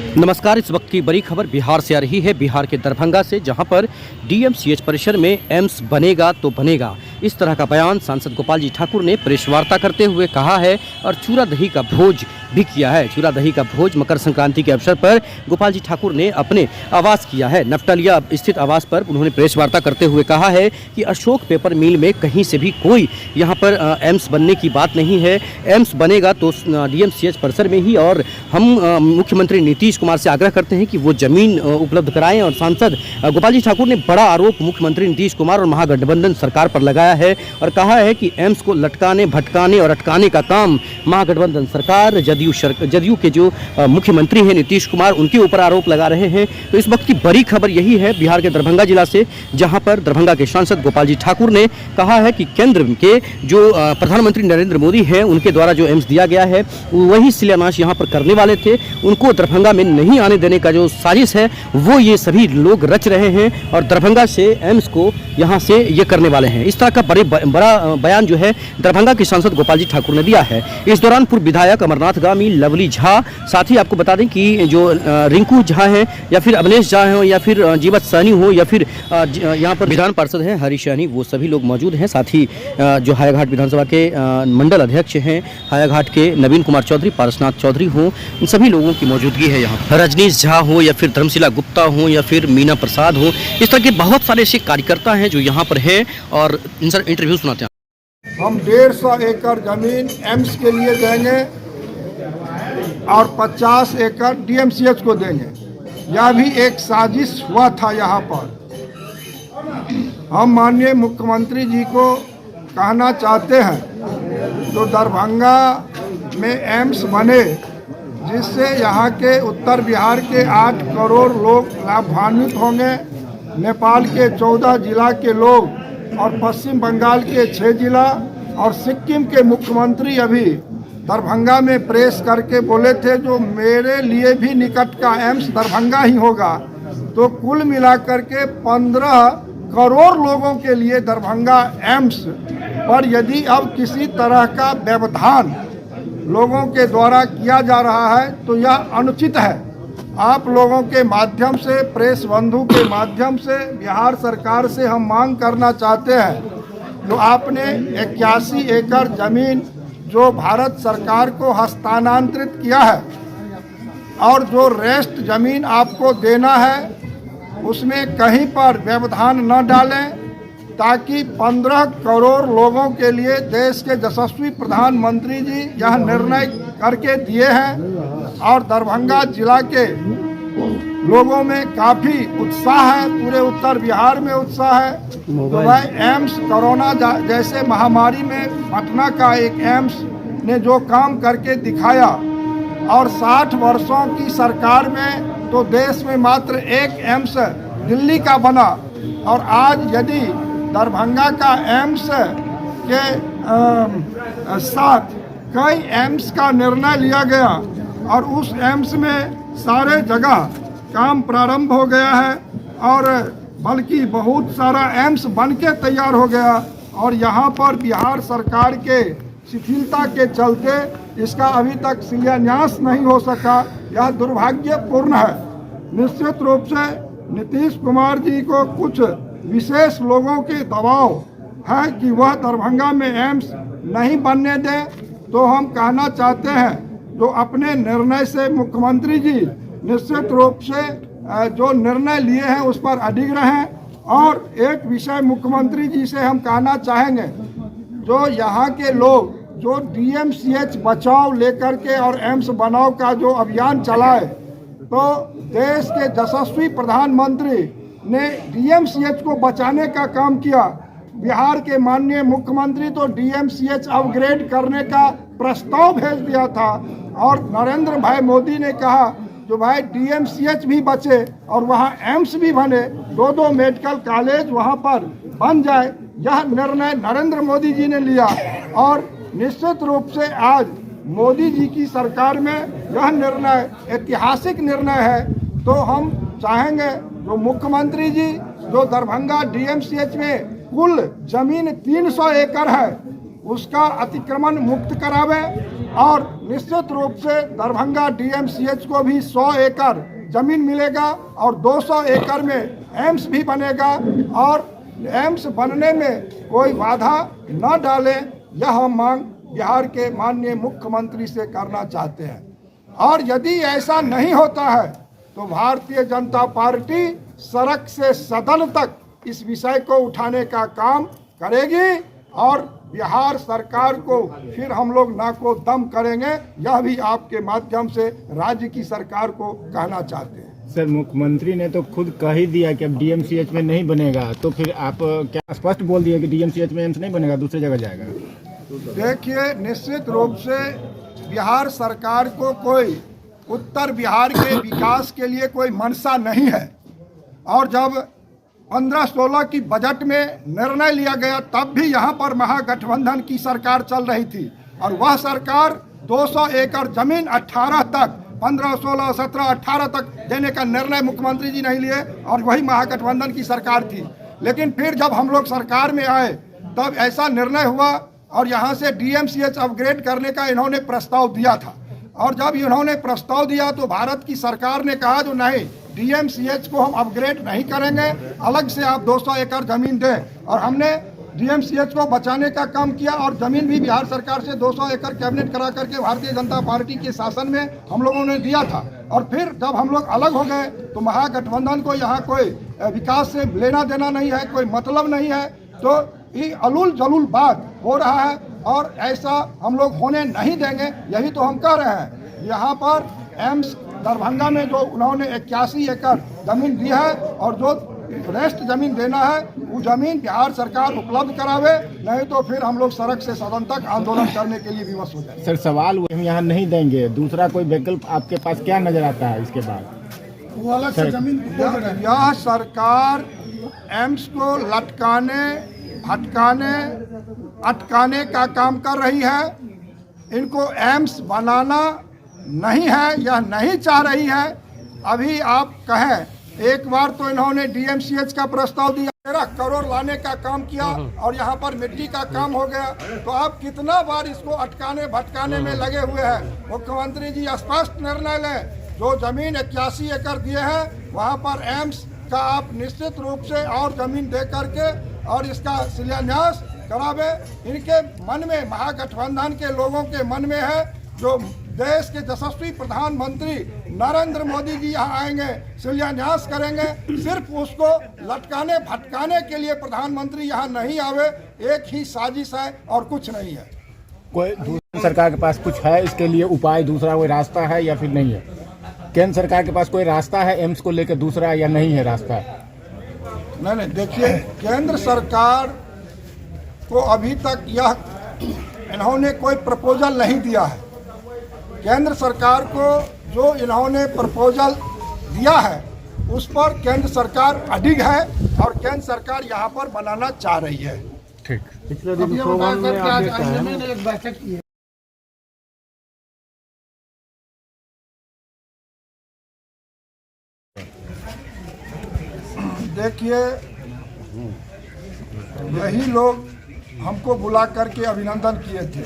नमस्कार। इस वक्त की बड़ी खबर बिहार से आ रही है, बिहार के दरभंगा से, जहां पर डीएमसीएच परिसर में एम्स बनेगा तो बनेगा, इस तरह का बयान सांसद गोपाल जी ठाकुर ने प्रेस वार्ता करते हुए कहा है और चूरा दही का भोज भी किया है। चूरा दही का भोज मकर संक्रांति के अवसर पर गोपाल जी ठाकुर ने अपने आवास किया है। नवटलिया स्थित आवास पर उन्होंने प्रेस वार्ता करते हुए कहा है कि अशोक पेपर मिल में कहीं से भी कोई यहाँ पर एम्स बनने की बात नहीं है। एम्स बनेगा तो डीएमसीएच परिसर में ही, और हम मुख्यमंत्री नीतीश कुमार से आग्रह करते हैं कि वो जमीन उपलब्ध कराएं। और सांसद गोपाल जी ठाकुर ने बड़ा आरोप मुख्यमंत्री नीतीश कुमार और महागठबंधन सरकार पर लगाया है और कहा है कि एम्स को लटकाने, भटकाने और अटकाने का काम महागठबंधन सरकार, जदयू के जो मुख्यमंत्री हैं नीतीश कुमार, उनके ऊपर आरोप लगा रहे हैं। तो इस वक्त की बड़ी खबर यही है बिहार के दरभंगा जिला से, जहां पर दरभंगा के सांसद गोपाल जी ठाकुर ने कहा है कि केंद्र के जो प्रधानमंत्री नरेंद्र मोदी हैं, उनके द्वारा जो एम्स दिया गया है वही शिलान्यास यहाँ पर करने वाले थे। उनको दरभंगा में नहीं आने देने का जो साजिश है वो ये सभी लोग रच रहे हैं और दरभंगा से एम्स को यहाँ से ये करने वाले हैं। इस तरह का बड़ा बयान जो है दरभंगा के सांसद गोपाल जी ठाकुर ने दिया है। इस दौरान पूर्व विधायक अमरनाथ गामी, लवली झा, साथ ही आपको बता दें कि जो रिंकू झा हैं या फिर अवनेश झा हो या फिर जीवत सहनी हो या फिर यहाँ पर विधान पार्षद हैं हरीश सहनी, वो सभी लोग मौजूद हैं। साथ ही जो हायाघाट विधानसभा के मंडल अध्यक्ष हैं हायाघाट के नवीन कुमार चौधरी, पारसनाथ चौधरी हों, इन सभी लोगों की मौजूदगी है यहाँ। रजनीश झा हो या फिर धर्मशिला गुप्ता हो या फिर मीना प्रसाद हो, इस तरह के बहुत सारे ऐसे कार्यकर्ता हैं जो यहाँ पर हैं और इनसे इंटरव्यू सुनाते हैं। हम 150 एकड़ जमीन एम्स के लिए देंगे और 50 एकड़ डीएमसीएच को देंगे। यह भी एक साजिश हुआ था। यहाँ पर हम माननीय मुख्यमंत्री जी को कहना चाहते हैं तो दरभंगा में एम्स बने, जिससे यहाँ के उत्तर बिहार के 8 करोड़ लोग लाभान्वित होंगे, नेपाल के 14 जिला के लोग और पश्चिम बंगाल के 6 जिला और सिक्किम के मुख्यमंत्री अभी दरभंगा में प्रेस करके बोले थे जो मेरे लिए भी निकट का एम्स दरभंगा ही होगा। तो कुल मिलाकर के 15 करोड़ लोगों के लिए दरभंगा एम्स पर यदि अब किसी तरह का व्यवधान लोगों के द्वारा किया जा रहा है तो यह अनुचित है। आप लोगों के माध्यम से, प्रेस बंधु के माध्यम से बिहार सरकार से हम मांग करना चाहते हैं जो आपने 81 एकड़ जमीन जो भारत सरकार को हस्तांतरित किया है और जो रेस्ट जमीन आपको देना है उसमें कहीं पर व्यवधान न डालें, ताकि 15 करोड़ लोगों के लिए देश के यशस्वी प्रधानमंत्री जी यह निर्णय करके दिए हैं और दरभंगा जिला के लोगों में काफ़ी उत्साह है, पूरे उत्तर बिहार में उत्साह है। तो भाई एम्स कोरोना जैसे महामारी में पटना का एक एम्स ने जो काम करके दिखाया और 60 वर्षों की सरकार में तो देश में मात्र एक एम्स दिल्ली का बना, और आज यदि दरभंगा का एम्स के साथ कई एम्स का निर्णय लिया गया और उस एम्स में सारे जगह काम प्रारंभ हो गया है और बल्कि बहुत सारा एम्स बन के तैयार हो गया, और यहाँ पर बिहार सरकार के शिथिलता के चलते इसका अभी तक शिलान्यास नहीं हो सका। यह दुर्भाग्यपूर्ण है। निश्चित रूप से नीतीश कुमार जी को कुछ विशेष लोगों के दबाव है कि वह दरभंगा में एम्स नहीं बनने दें। तो हम कहना चाहते हैं तो अपने निर्णय से मुख्यमंत्री जी निश्चित रूप से जो निर्णय लिए हैं उस पर अडिग रहें। और एक विषय मुख्यमंत्री जी से हम कहना चाहेंगे, जो यहाँ के लोग जो डीएमसीएच बचाओ लेकर के और एम्स बनाओ का जो अभियान चलाए, तो देश के यशस्वी प्रधानमंत्री ने डीएमसीएच को बचाने का काम किया। बिहार के माननीय मुख्यमंत्री तो डीएमसीएच अपग्रेड करने का प्रस्ताव भेज दिया था और नरेंद्र भाई मोदी ने कहा जो भाई डीएमसीएच भी बचे और वहाँ एम्स भी बने, 2 मेडिकल कॉलेज वहाँ पर बन जाए। यह निर्णय नरेंद्र मोदी जी ने लिया और निश्चित रूप से आज मोदी जी की सरकार में यह निर्णय ऐतिहासिक निर्णय है। तो हम चाहेंगे जो मुख्यमंत्री जी जो दरभंगा डीएमसीएच में कुल जमीन 300 एकड़ है उसका अतिक्रमण मुक्त करावे और निश्चित रूप से दरभंगा डीएमसीएच को भी 100 एकड़ जमीन मिलेगा और 200 एकड़ में एम्स भी बनेगा और एम्स बनने में कोई बाधा न डाले, यह हम मांग बिहार के माननीय मुख्यमंत्री से करना चाहते हैं। और यदि ऐसा नहीं होता है तो भारतीय जनता पार्टी सड़क से सदन तक इस विषय को उठाने का काम करेगी और बिहार सरकार को फिर हम लोग नाको दम करेंगे। यह भी आपके माध्यम से राज्य की सरकार को कहना चाहते हैं। सर, मुख्यमंत्री ने तो खुद कह ही दिया कि अब डीएमसीएच में नहीं बनेगा, तो फिर आप क्या स्पष्ट बोल दिए कि डीएमसीएच में एम्स नहीं बनेगा, दूसरी जगह जाएगा? देखिए, निश्चित रूप से बिहार सरकार को कोई उत्तर बिहार के विकास के लिए कोई मंशा नहीं है और जब 15-16 की बजट में निर्णय लिया गया तब भी यहाँ पर महागठबंधन की सरकार चल रही थी और वह सरकार 200 एकड़ जमीन 18 तक 15, 16, 17, 18 तक देने का निर्णय मुख्यमंत्री जी नहीं लिए और वही महागठबंधन की सरकार थी। लेकिन फिर जब हम लोग सरकार में आए तब ऐसा निर्णय हुआ और यहाँ से डीएमसीएच अपग्रेड करने का इन्होंने प्रस्ताव दिया था और जब इन्होंने प्रस्ताव दिया तो भारत की सरकार ने कहा जो नहीं, डीएमसीएच को हम अपग्रेड नहीं करेंगे, अलग से आप 200 एकड़ जमीन दें। और हमने डीएमसीएच को बचाने का काम किया और जमीन भी बिहार सरकार से 200 एकड़ कैबिनेट करा करके भारतीय जनता पार्टी के शासन में हम लोगों ने दिया था। और फिर जब हम लोग अलग हो गए तो महागठबंधन को यहाँ कोई विकास से लेना देना नहीं है, कोई मतलब नहीं है, तो ये अलुल जलुल बात हो रहा है और ऐसा हम लोग होने नहीं देंगे। यही तो हम कह रहे हैं। यहाँ पर एम्स दरभंगा में जो उन्होंने 81 एकड़ जमीन दी है और जो रेस्ट जमीन देना है वो जमीन बिहार सरकार उपलब्ध करावे, नहीं तो फिर हम लोग सड़क से सदन तक आंदोलन करने के लिए विवश हो जाए। सर, सवाल हम यहाँ नहीं देंगे, दूसरा कोई विकल्प आपके पास क्या नजर आता है इसके बाद? वो अलग से जमीन यह सरकार एम्स को लटकाने, भटकाने, अटकाने का काम कर रही है। इनको एम्स बनाना नहीं है, यह नहीं चाह रही है। अभी आप कहें, एक बार तो इन्होंने डीएमसीएच का प्रस्ताव दिया, 13 करोड़ लाने का काम किया और यहाँ पर मिट्टी का काम हो गया। तो आप कितना बार इसको अटकाने भटकाने में लगे हुए हैं। मुख्यमंत्री जी स्पष्ट निर्णय लें, जो जमीन 81 एकड़ दिए हैं वहाँ पर एम्स का आप निश्चित रूप से और जमीन दे करके और इसका शिलान्यास करावे। इनके मन में, महागठबंधन के लोगों के मन में है जो देश के यशस्वी प्रधानमंत्री नरेंद्र मोदी जी यहाँ आएंगे, शिलान्यास करेंगे, सिर्फ उसको लटकाने भटकाने के लिए प्रधानमंत्री यहाँ नहीं आवे। एक ही साजिश है और कुछ नहीं है। कोई दूसरी सरकार के पास कुछ है इसके लिए उपाय, दूसरा कोई रास्ता है या फिर नहीं है? केंद्र सरकार के पास कोई रास्ता है एम्स को लेकर दूसरा या नहीं है रास्ता? नहीं, देखिए, केंद्र सरकार को अभी तक यह इन्होंने कोई प्रपोजल नहीं दिया है। केंद्र सरकार को जो इन्होंने प्रपोजल दिया है उस पर केंद्र सरकार अडिग है और केंद्र सरकार यहाँ पर बनाना चाह रही है। ठीक। पिछले दिन सोमवार में आप एक बैठक की है। देखिए, यही लोग हमको बुला करके अभिनंदन किए थे,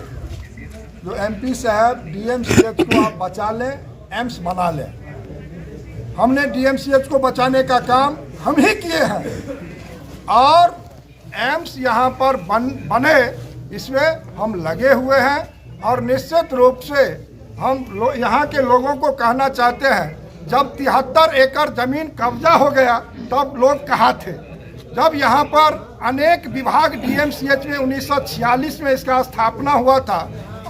जो एमपी साहब डीएमसीएच को आप बचा लें, एम्स बना लें। हमने डीएमसीएच को बचाने का काम हम ही किए हैं और एम्स यहाँ पर बने इसमें हम लगे हुए हैं। और निश्चित रूप से हम यहाँ के लोगों को कहना चाहते हैं, जब 73 एकड़ जमीन कब्जा हो गया तब लोग कहाँ थे? जब यहाँ पर अनेक विभाग डीएमसीएच में 1946 में इसका स्थापना हुआ था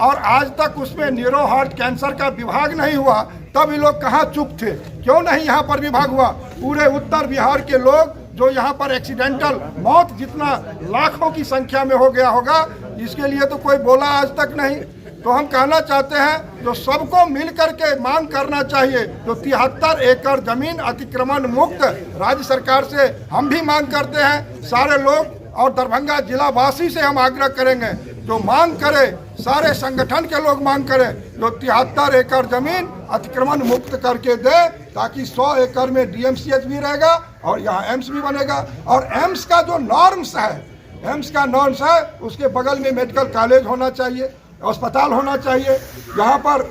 और आज तक उसमें न्यूरो हार्ट कैंसर का विभाग नहीं हुआ, तब ये लोग कहाँ चुप थे? क्यों नहीं यहाँ पर विभाग हुआ? पूरे उत्तर बिहार के लोग जो यहाँ पर एक्सीडेंटल मौत जितना लाखों की संख्या में हो गया होगा, इसके लिए तो कोई बोला आज तक नहीं। तो हम कहना चाहते हैं जो सबको मिल करके मांग करना चाहिए, जो 73 एकड़ जमीन अतिक्रमण मुक्त राज्य सरकार से हम भी मांग करते हैं। सारे लोग और दरभंगा जिला वासी से हम आग्रह करेंगे जो मांग करे, सारे संगठन के लोग मांग करें, जो 73 एकड़ जमीन अतिक्रमण मुक्त करके दे, ताकि 100 एकड़ में डीएमसीएच भी रहेगा और यहाँ एम्स भी बनेगा। और एम्स का जो नॉर्म्स है, एम्स का नॉर्म्स है उसके बगल में मेडिकल कॉलेज होना चाहिए अस्पताल होना चाहिए, यहाँ पर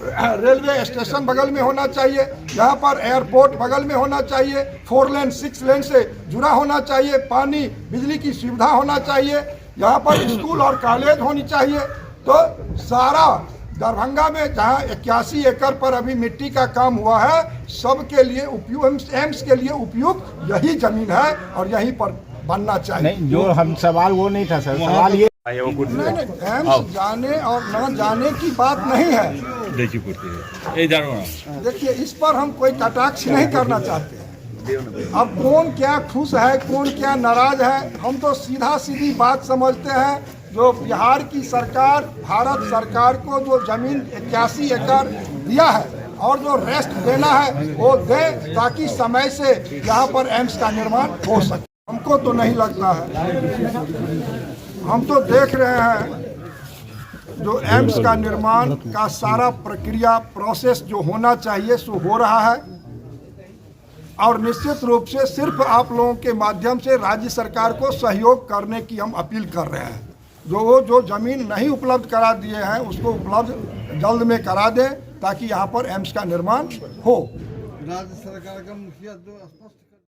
रेलवे स्टेशन बगल में होना चाहिए, यहाँ पर एयरपोर्ट बगल में होना चाहिए, 4 लेन 6 लेन से जुड़ा होना चाहिए, पानी बिजली की सुविधा होना चाहिए, यहाँ पर स्कूल और कॉलेज होनी चाहिए। तो सारा दरभंगा में जहाँ 81 एकड़ पर अभी मिट्टी का काम हुआ है, सबके लिए उपयुक्त, एम्स के लिए उपयुक्त यही जमीन है और यहीं पर बनना चाहिए। नहीं, जो हम सवाल वो नहीं था सर, सवाल ये नहीं, एम्स जाने और न जाने की बात नहीं है। देखिए, इस पर हम कोई कटाक्ष नहीं करना चाहते हैं। अब कौन क्या खुश है, कौन क्या नाराज है, हम तो सीधा सीधी बात समझते हैं। जो बिहार की सरकार, भारत सरकार को जो जमीन 81 एकड़ दिया है और जो रेस्ट देना है वो दे, ताकि समय से यहाँ पर एम्स का निर्माण हो सके। हमको तो नहीं लगता है, हम तो देख रहे हैं जो एम्स का निर्माण का सारा प्रक्रिया, प्रोसेस जो होना चाहिए सो हो रहा है। और निश्चित रूप से सिर्फ आप लोगों के माध्यम से राज्य सरकार को सहयोग करने की हम अपील कर रहे हैं। जो जमीन नहीं उपलब्ध करा दिए हैं उसको उपलब्ध जल्द में करा दें, ताकि यहाँ पर एम्स का निर्माण हो। राज्य सरकार का मुखिया जो स्पष्ट